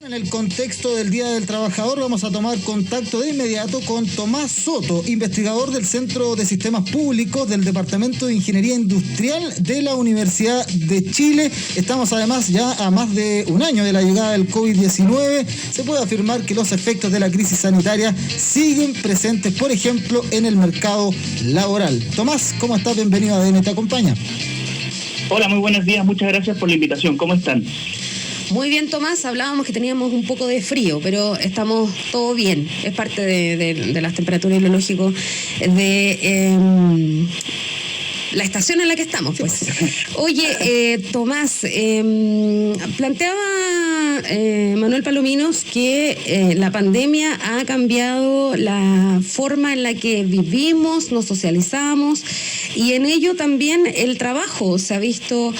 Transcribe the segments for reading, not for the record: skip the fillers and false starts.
En el contexto del Día del Trabajador vamos a tomar contacto de inmediato con Tomás Soto, investigador del Centro de Sistemas Públicos del Departamento de Ingeniería Industrial de la Universidad de Chile. Estamos además ya a más de un año de la llegada del COVID-19. Se puede afirmar que los efectos de la crisis sanitaria siguen presentes, por ejemplo, en el mercado laboral. Tomás, ¿cómo estás? Bienvenido a ADN Te Acompaña. Hola, muy buenos días. Muchas gracias por la invitación. ¿Cómo están? Muy bien, Tomás. Hablábamos que teníamos un poco de frío, pero estamos todo bien. Es parte de las temperaturas y lo lógico de la estación en la que estamos, pues. Oye, Tomás, planteaba Manuel Palominos que la pandemia ha cambiado la forma en la que vivimos, nos socializamos, y en ello también el trabajo se ha visto,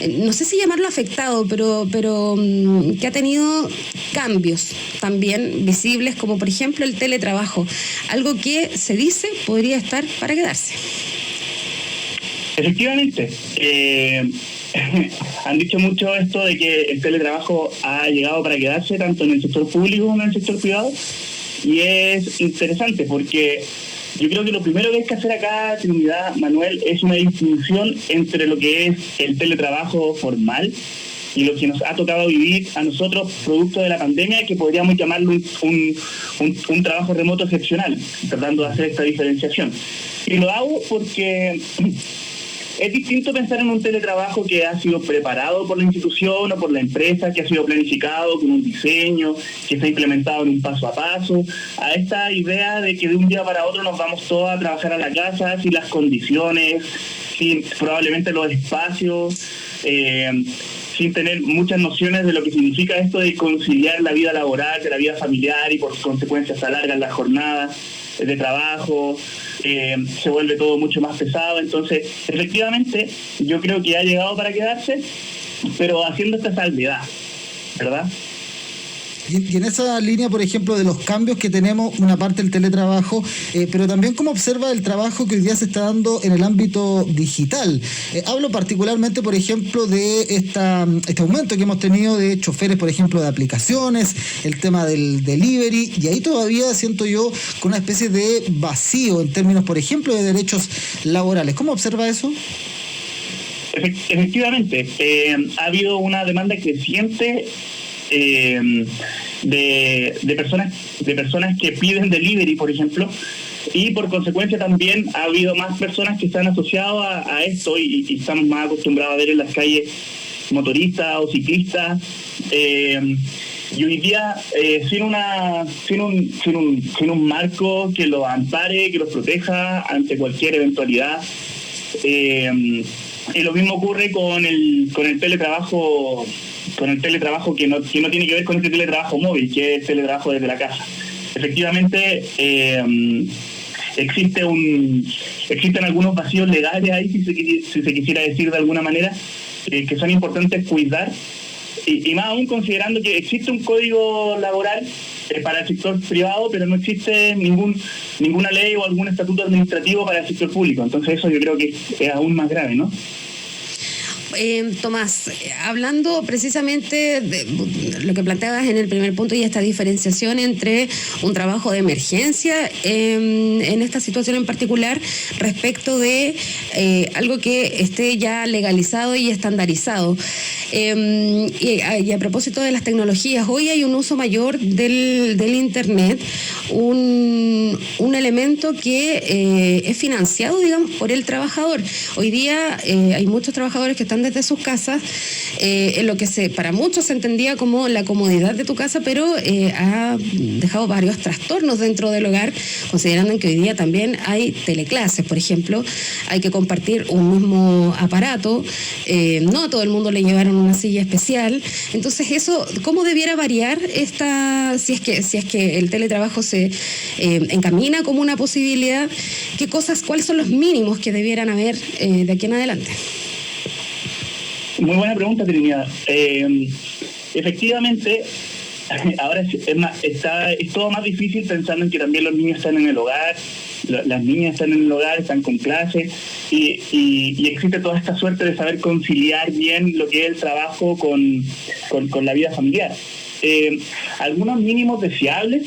no sé si llamarlo afectado, pero que ha tenido cambios también visibles, como por ejemplo el teletrabajo, algo que se dice podría estar para quedarse. Efectivamente, han dicho mucho esto de que el teletrabajo ha llegado para quedarse tanto en el sector público como en el sector privado, y es interesante porque yo creo que lo primero que hay que hacer acá, Trinidad, Manuel, es una distinción entre lo que es el teletrabajo formal y lo que nos ha tocado vivir a nosotros producto de la pandemia, que podríamos llamarlo un trabajo remoto excepcional, tratando de hacer esta diferenciación. Y lo hago porque es distinto pensar en un teletrabajo que ha sido preparado por la institución o por la empresa, que ha sido planificado con un diseño, que está implementado en un paso a paso, a esta idea de que de un día para otro nos vamos todos a trabajar a la casa sin las condiciones, sin probablemente los espacios, sin tener muchas nociones de lo que significa esto de conciliar la vida laboral de la vida familiar, y por consecuencia se alargan las jornadas de trabajo, se vuelve todo mucho más pesado. Entonces, efectivamente, yo creo que ha llegado para quedarse, pero haciendo esta salvedad, ¿verdad? Y en esa línea, por ejemplo, de los cambios que tenemos, una parte del teletrabajo, pero también cómo observa el trabajo que hoy día se está dando en el ámbito digital. Hablo particularmente, por ejemplo, de este aumento que hemos tenido de choferes, por ejemplo, de aplicaciones, el tema del delivery, y ahí todavía siento yo con una especie de vacío en términos, por ejemplo, de derechos laborales. ¿Cómo observa eso? Efectivamente, ha habido una demanda creciente de personas que piden delivery, por ejemplo, y por consecuencia también ha habido más personas que están asociadas a esto, y estamos más acostumbrados a ver en las calles motoristas o ciclistas, y hoy día sin un marco que los ampare, que los proteja ante cualquier eventualidad. Y lo mismo ocurre con el teletrabajo, que no tiene que ver con este teletrabajo móvil, que es el teletrabajo desde la casa. Efectivamente, existen algunos vacíos legales ahí, si se quisiera decir de alguna manera, que son importantes cuidar, y más aún considerando que existe un código laboral para el sector privado, pero no existe ninguna ley o algún estatuto administrativo para el sector público. Entonces eso yo creo que es aún más grave, ¿no? Tomás, hablando precisamente de lo que planteabas en el primer punto y esta diferenciación entre un trabajo de emergencia en esta situación en particular respecto de algo que esté ya legalizado y estandarizado. Y a propósito de las tecnologías, hoy hay un uso mayor del Internet, un elemento que es financiado, digamos, por el trabajador. Hoy día hay muchos trabajadores que están desde sus casas, en lo que para muchos se entendía como la comodidad de tu casa, pero ha dejado varios trastornos dentro del hogar, considerando que hoy día también hay teleclases, por ejemplo, hay que compartir un mismo aparato, no a todo el mundo le llevaron una silla especial. Entonces eso, ¿cómo debiera variar si es que el teletrabajo se encamina como una posibilidad? ¿Cuáles son los mínimos que debieran haber de aquí en adelante? Muy buena pregunta, Trinidad. Efectivamente, ahora es todo más difícil, pensando en que también los niños están en el hogar, las niñas están en el hogar, están con clases, y existe toda esta suerte de saber conciliar bien lo que es el trabajo con la vida familiar. algunos mínimos deseables.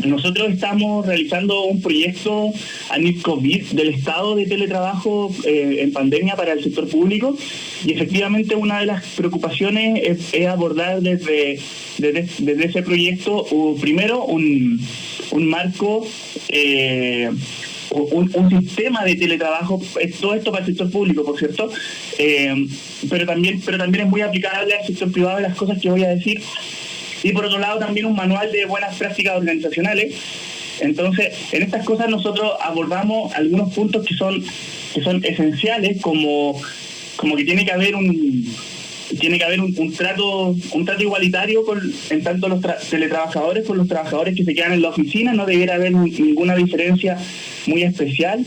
Nosotros estamos realizando un proyecto a nivel COVID del estado de teletrabajo en pandemia para el sector público, y efectivamente una de las preocupaciones es abordar desde ese proyecto primero un marco, un sistema de teletrabajo, todo esto para el sector público, por cierto, pero también es muy aplicable al sector privado de las cosas que voy a decir. Y por otro lado también un manual de buenas prácticas organizacionales. Entonces, en estas cosas nosotros abordamos algunos puntos que son esenciales, como que tiene que haber un trato igualitario en tanto los teletrabajadores con los trabajadores que se quedan en la oficina. No debiera haber ninguna diferencia muy especial.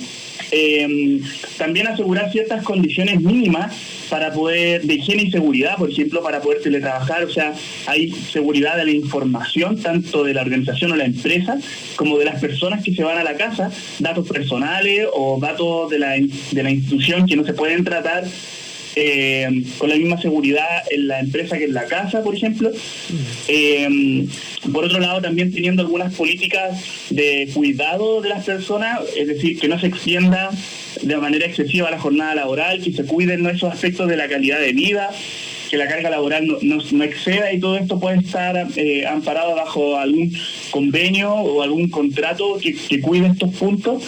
También asegurar ciertas condiciones mínimas de higiene y seguridad, por ejemplo, para poder teletrabajar. O sea, hay seguridad de la información, tanto de la organización o la empresa, como de las personas que se van a la casa, datos personales o datos de la institución que no se pueden tratar con la misma seguridad en la empresa que en la casa, por ejemplo. Por otro lado, también teniendo algunas políticas de cuidado de las personas, es decir, que no se extienda de manera excesiva la jornada laboral, que se cuiden esos aspectos de la calidad de vida, que la carga laboral no exceda, y todo esto puede estar amparado bajo algún convenio o algún contrato que cuide estos puntos.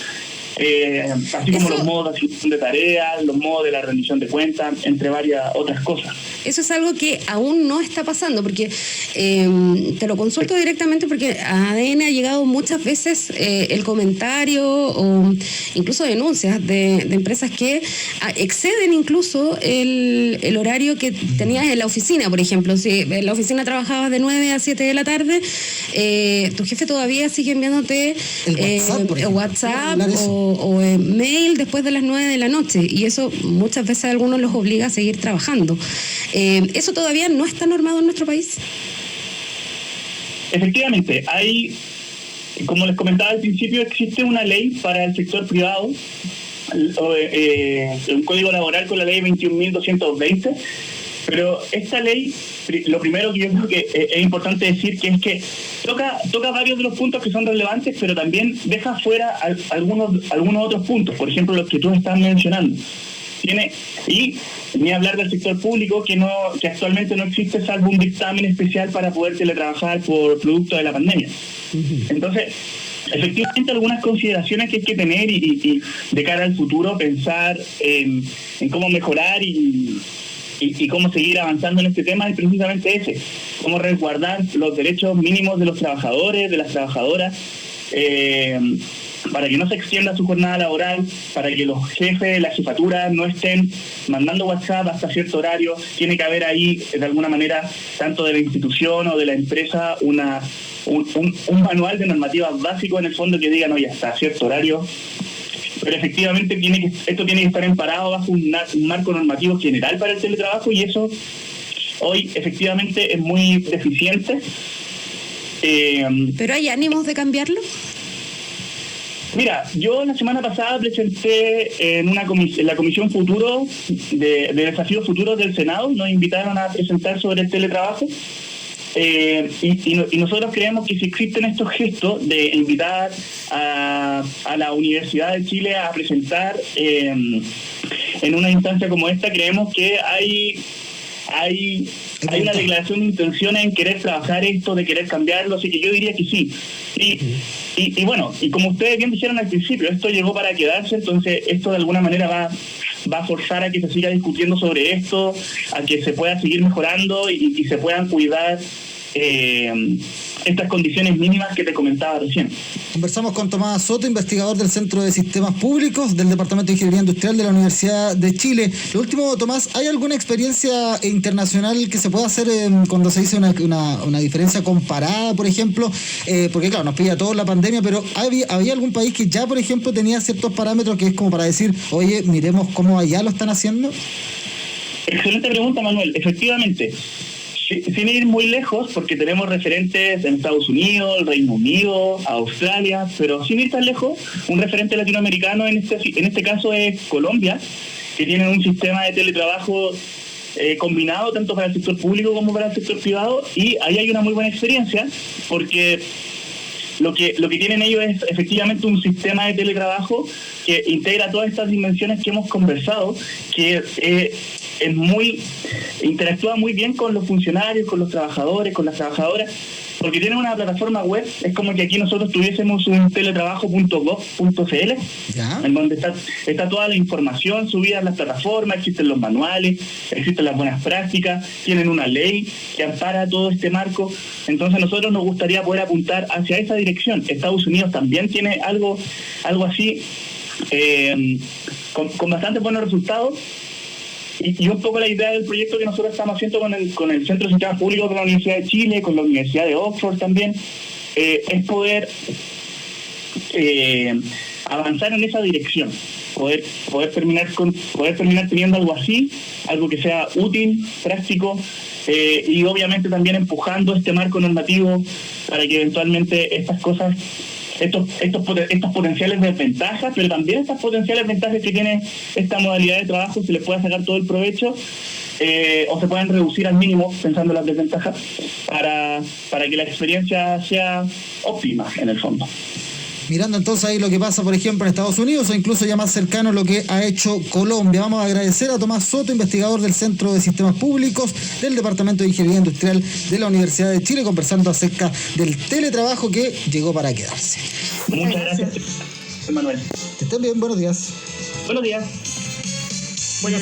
Así como los modos de asignación de tareas, los modos de la rendición de cuentas, entre varias otras cosas. Eso es algo que aún no está pasando, porque te lo consulto directamente porque a ADN ha llegado muchas veces el comentario o incluso denuncias de empresas que exceden incluso el horario que tenías en la oficina. Por ejemplo, si en la oficina trabajabas de 9 a 7 de la tarde, tu jefe todavía sigue enviándote WhatsApp o mail después de las 9 de la noche, y eso muchas veces a algunos los obliga a seguir trabajando. ¿Eso todavía no está normado en nuestro país? Efectivamente, como les comentaba al principio, existe una ley para el sector privado, un código laboral con la ley 21.220, pero esta ley, lo primero que yo creo que es importante decir que es que toca varios de los puntos que son relevantes, pero también deja fuera algunos otros puntos, por ejemplo los que tú estás mencionando. Y ni hablar del sector público, que actualmente no existe salvo un dictamen especial para poder teletrabajar por producto de la pandemia. Entonces, efectivamente, algunas consideraciones que hay que tener y de cara al futuro pensar en cómo mejorar y cómo seguir avanzando en este tema es precisamente ese: cómo resguardar los derechos mínimos de los trabajadores, de las trabajadoras, para que no se extienda su jornada laboral, para que los jefes, la jefatura no estén mandando WhatsApp hasta cierto horario. Tiene que haber ahí, de alguna manera, tanto de la institución o de la empresa, un manual de normativas básico en el fondo que diga, no, ya está, cierto horario. Pero efectivamente esto tiene que estar amparado bajo un marco normativo general para el teletrabajo, y eso hoy efectivamente es muy deficiente. ¿Pero hay ánimos de cambiarlo? Mira, yo la semana pasada presenté en la Comisión Futuro de Desafíos Futuros del Senado. Nos invitaron a presentar sobre el teletrabajo. Y nosotros creemos que si existen estos gestos de invitar a la Universidad de Chile a presentar en una instancia como esta, creemos que hay una declaración de intenciones en querer trabajar esto, de querer cambiarlo, así que yo diría que sí. Y bueno, y como ustedes bien dijeron al principio, esto llegó para quedarse, entonces esto de alguna manera va a forzar a que se siga discutiendo sobre esto, a que se pueda seguir mejorando y se puedan cuidar estas condiciones mínimas que te comentaba recién. Conversamos con Tomás Soto, investigador del Centro de Sistemas Públicos del Departamento de Ingeniería Industrial de la Universidad de Chile. Lo último, Tomás, ¿hay alguna experiencia internacional que se pueda hacer cuando se dice una diferencia comparada, por ejemplo? Porque claro, nos pilla toda la pandemia, pero ¿había algún país que ya, por ejemplo, tenía ciertos parámetros que es como para decir, oye, miremos cómo allá lo están haciendo? Excelente pregunta, Manuel. Efectivamente, sin ir muy lejos, porque tenemos referentes en Estados Unidos, el Reino Unido, Australia, pero sin ir tan lejos, un referente latinoamericano en este caso es Colombia, que tiene un sistema de teletrabajo combinado tanto para el sector público como para el sector privado, y ahí hay una muy buena experiencia porque lo que tienen ellos es efectivamente un sistema de teletrabajo que integra todas estas dimensiones que hemos conversado, que interactúa muy bien con los funcionarios, con los trabajadores, con las trabajadoras, porque tienen una plataforma web. Es como que aquí nosotros tuviésemos un teletrabajo.gov.cl, en donde está toda la información subida en las plataformas, existen los manuales, existen las buenas prácticas, tienen una ley que ampara todo este marco. Entonces a nosotros nos gustaría poder apuntar hacia esa dirección. Estados Unidos también tiene algo así, con bastante buenos resultados. Y un poco la idea del proyecto que nosotros estamos haciendo con el Centro de Sistemas Públicos de la Universidad de Chile, con la Universidad de Oxford también, es poder avanzar en esa dirección, poder terminar teniendo algo así, algo que sea útil, práctico, y obviamente también empujando este marco normativo para que eventualmente estas cosas, estas potenciales desventajas, pero también estas potenciales ventajas que tiene esta modalidad de trabajo, se les pueda sacar todo el provecho, o se puedan reducir al mínimo, pensando en las desventajas, para que la experiencia sea óptima en el fondo. Mirando entonces ahí lo que pasa, por ejemplo, en Estados Unidos, o incluso ya más cercano lo que ha hecho Colombia. Vamos a agradecer a Tomás Soto, investigador del Centro de Sistemas Públicos del Departamento de Ingeniería Industrial de la Universidad de Chile, conversando acerca del teletrabajo que llegó para quedarse. Muchas gracias, Manuel. Que estén bien, buenos días. Buenos días. Bueno,